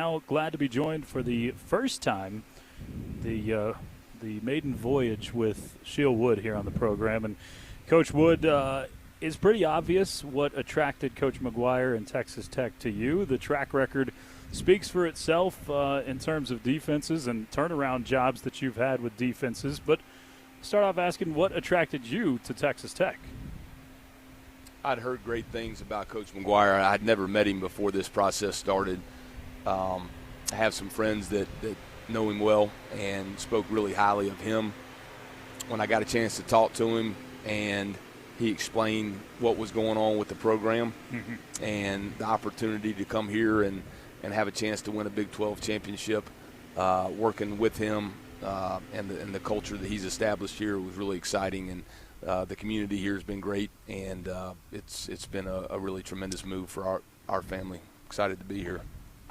now glad to be joined for the first time, the maiden voyage with Shiel Wood here on the program. And Coach Wood, it's pretty obvious what attracted Coach McGuire and Texas Tech to you. The track record speaks for itself in terms of defenses and turnaround jobs that you've had with defenses. But start off asking what attracted you to Texas Tech. I'd heard great things about Coach McGuire. I'd never met him before this process started. I have some friends that know him well and spoke really highly of him. When I got a chance to talk to him and he explained what was going on with the program and the opportunity to come here and have a chance to win a Big 12 championship, working with him and the culture that he's established here was really exciting. And the community here has been great, and it's been a really tremendous move for our family. Excited to be here.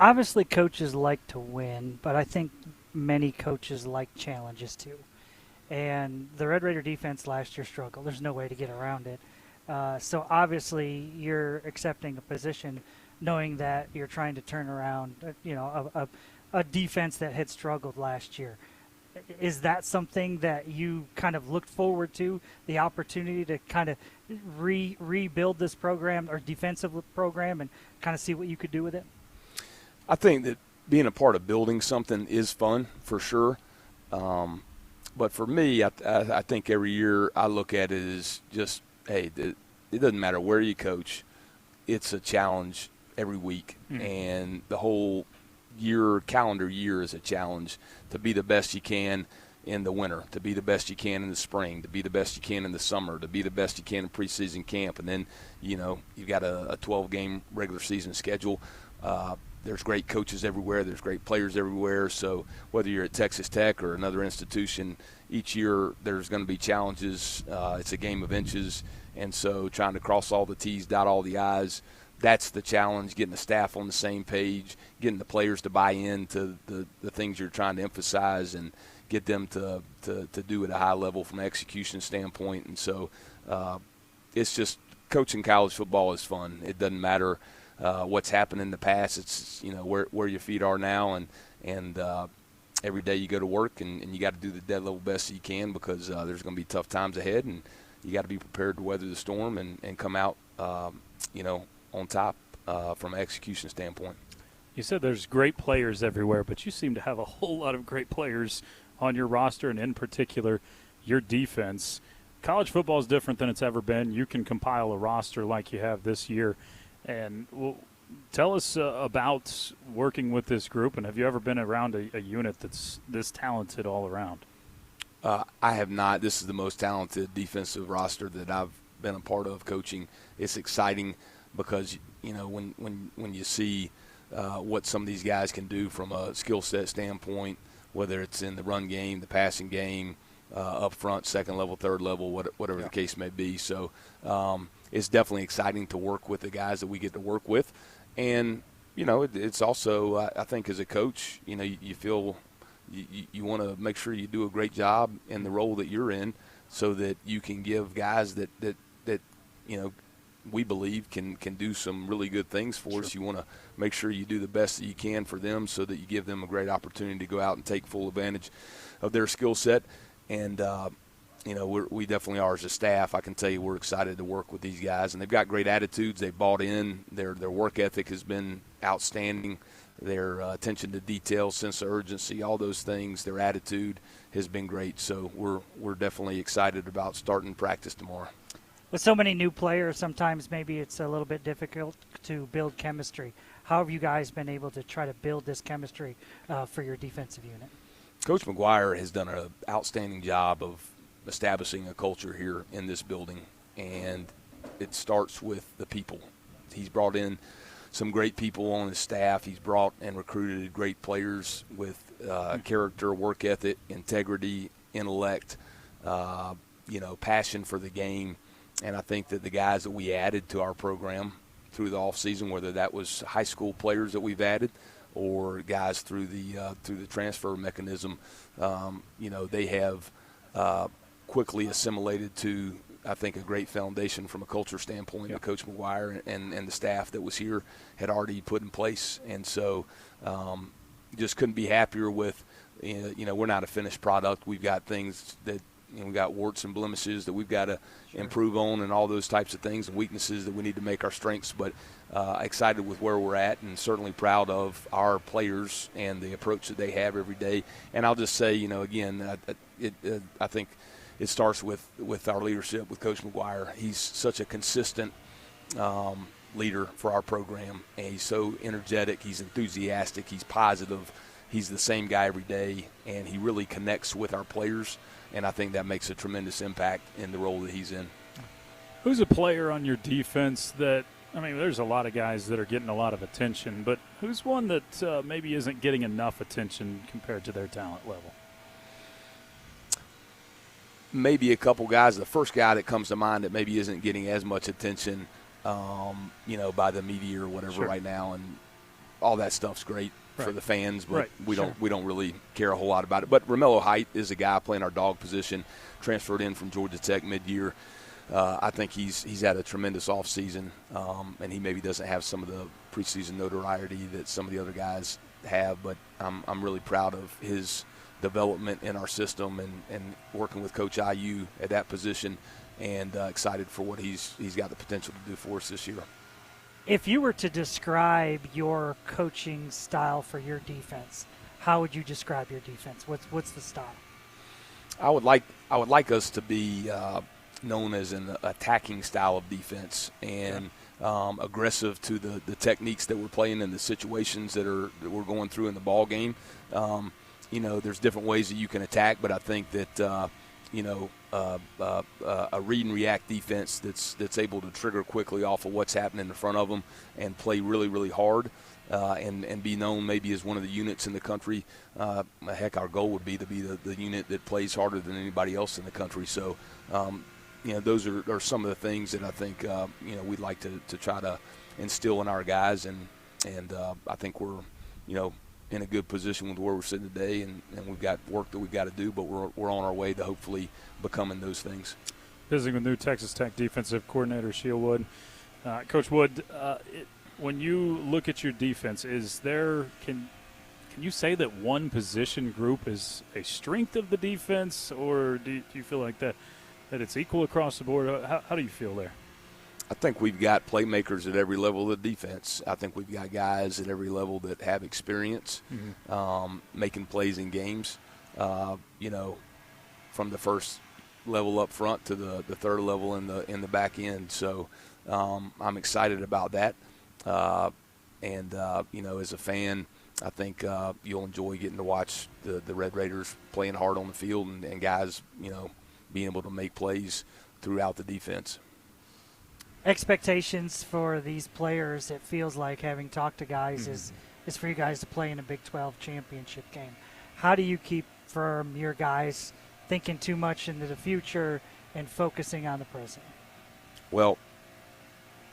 Obviously, coaches like to win, but I think many coaches like challenges too. And the Red Raider defense last year struggled. There's no way to get around it. So obviously, you're accepting a position knowing that you're trying to turn around, a defense that had struggled last year. Is that something that you kind of looked forward to, the opportunity to kind of rebuild this program or defensive program and kind of see what you could do with it? I think that being a part of building something is fun for sure. But for me, I think every year I look at it as just, hey, it doesn't matter where you coach. It's a challenge every week. And the whole calendar year is a challenge to be the best you can in the winter, to be the best you can in the spring, to be the best you can in the summer, to be the best you can in preseason camp. And then, you've got a 12-game regular season schedule. There's great coaches everywhere. There's great players everywhere. So whether you're at Texas Tech or another institution, each year there's going to be challenges. It's a game of inches. And so trying to cross all the T's, dot all the I's, that's the challenge, getting the staff on the same page, getting the players to buy into the things you're trying to emphasize and get them to do at a high level from an execution standpoint. And so it's just coaching college football is fun. It doesn't matter what's happened in the past. It's where your feet are now, and every day you go to work and you got to do the dead level best that you can because there's going to be tough times ahead, and you got to be prepared to weather the storm and come out on top from an execution standpoint. You said there's great players everywhere, but you seem to have a whole lot of great players on your roster, and in particular your defense. College football is different than it's ever been. You can compile a roster like you have this year. And tell us about working with this group, and have you ever been around a unit that's this talented all around? I have not. This is the most talented defensive roster that I've been a part of coaching. It's exciting because, when you see what some of these guys can do from a skill set standpoint, whether it's in the run game, the passing game, up front, second level, third level, whatever the case may be. So it's definitely exciting to work with the guys that we get to work with. And, it's also, I think as a coach, you feel you want to make sure you do a great job in the role that you're in so that you can give guys that we believe can do some really good things for us. You want to make sure you do the best that you can for them so that you give them a great opportunity to go out and take full advantage of their skill set. And, we definitely are as a staff. I can tell you we're excited to work with these guys. And they've got great attitudes. They've bought in. Their work ethic has been outstanding. Their attention to detail, sense of urgency, all those things, their attitude has been great. So we're definitely excited about starting practice tomorrow. With so many new players, sometimes maybe it's a little bit difficult to build chemistry. How have you guys been able to try to build this chemistry for your defensive unit? Coach McGuire has done an outstanding job of establishing a culture here in this building, and it starts with the people. He's brought in some great people on his staff. He's brought and recruited great players with character, work ethic, integrity, intellect, passion for the game. And I think that the guys that we added to our program through the offseason, whether that was high school players that we've added or guys through the transfer mechanism, they have quickly assimilated to I think, a great foundation from a culture standpoint that Coach McGuire and the staff that was here had already put in place. And so just couldn't be happier with, we're not a finished product. We've got things that, we've got warts and blemishes that we've got to improve on, and all those types of things, and weaknesses that we need to make our strengths. But excited with where we're at, and certainly proud of our players and the approach that they have every day. And I'll just say, again, I think it starts with our leadership with Coach McGuire. He's such a consistent leader for our program, and he's so energetic, he's enthusiastic, he's positive. He's the same guy every day, and he really connects with our players, and I think that makes a tremendous impact in the role that he's in. Who's a player on your defense that, there's a lot of guys that are getting a lot of attention, but who's one that maybe isn't getting enough attention compared to their talent level? Maybe a couple guys. The first guy that comes to mind that maybe isn't getting as much attention, by the media or whatever right now, and all that stuff's great for the fans, but we don't really care a whole lot about it. But Romello Height is a guy playing our dog position, transferred in from Georgia Tech mid-year. I think he's had a tremendous offseason, and he maybe doesn't have some of the preseason notoriety that some of the other guys have, but I'm really proud of his development in our system and working with Coach IU at that position, and excited for what he's got the potential to do for us this year. If you were to describe your coaching style for your defense, how would you describe your defense? What's the style? I would like us to be known as an attacking style of defense, and aggressive to the techniques that we're playing and the situations that we're going through in the ball game. There's different ways that you can attack, but I think that a read and react defense that's able to trigger quickly off of what's happening in front of them and play really, really hard, and be known maybe as one of the units in the country. Our goal would be to be the unit that plays harder than anybody else in the country. So, those are some of the things that I think we'd like to try to instill in our guys, and I think we're in a good position with where we're sitting today, and we've got work that we've got to do, but we're on our way to hopefully becoming those things. Visiting with new Texas Tech defensive coordinator Shiel Wood. Coach Wood, when you look at your defense, can you say that one position group is a strength of the defense, or do you feel like that it's equal across the board? How do you feel there? I think we've got playmakers at every level of the defense. I think we've got guys at every level that have experience making plays in games, from the first level up front to the third level in the back end. So I'm excited about that. As a fan, I think you'll enjoy getting to watch the Red Raiders playing hard on the field and guys, being able to make plays throughout the defense. Expectations for these players, it feels like, having talked to guys, is for you guys to play in a Big 12 championship game. How do you keep from your guys thinking too much into the future and focusing on the present? Well,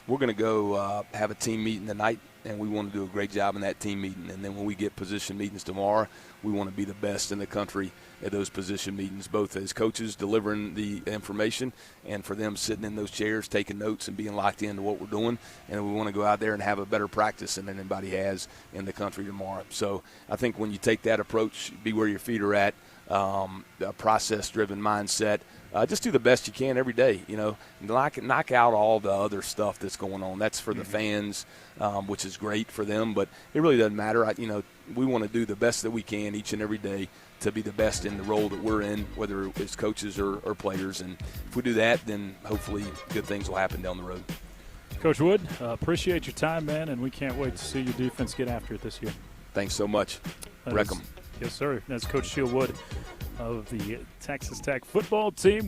we're going to go have a team meeting tonight, and we want to do a great job in that team meeting. And then when we get position meetings tomorrow, we want to be the best in the country at those position meetings, both as coaches delivering the information and for them sitting in those chairs taking notes and being locked into what we're doing. And we want to go out there and have a better practice than anybody has in the country tomorrow. So I think when you take that approach, be where your feet are at, a process-driven mindset, just do the best you can every day, knock out all the other stuff that's going on. That's for the fans, which is great for them, but it really doesn't matter. We want to do the best that we can each and every day to be the best in the role that we're in, whether it's coaches or players. And if we do that, then hopefully good things will happen down the road. Coach Wood, appreciate your time, man, and we can't wait to see your defense get after it this year. Thanks so much. Wreck 'em. Yes, sir. That's Coach Shiel Wood of the Texas Tech football team.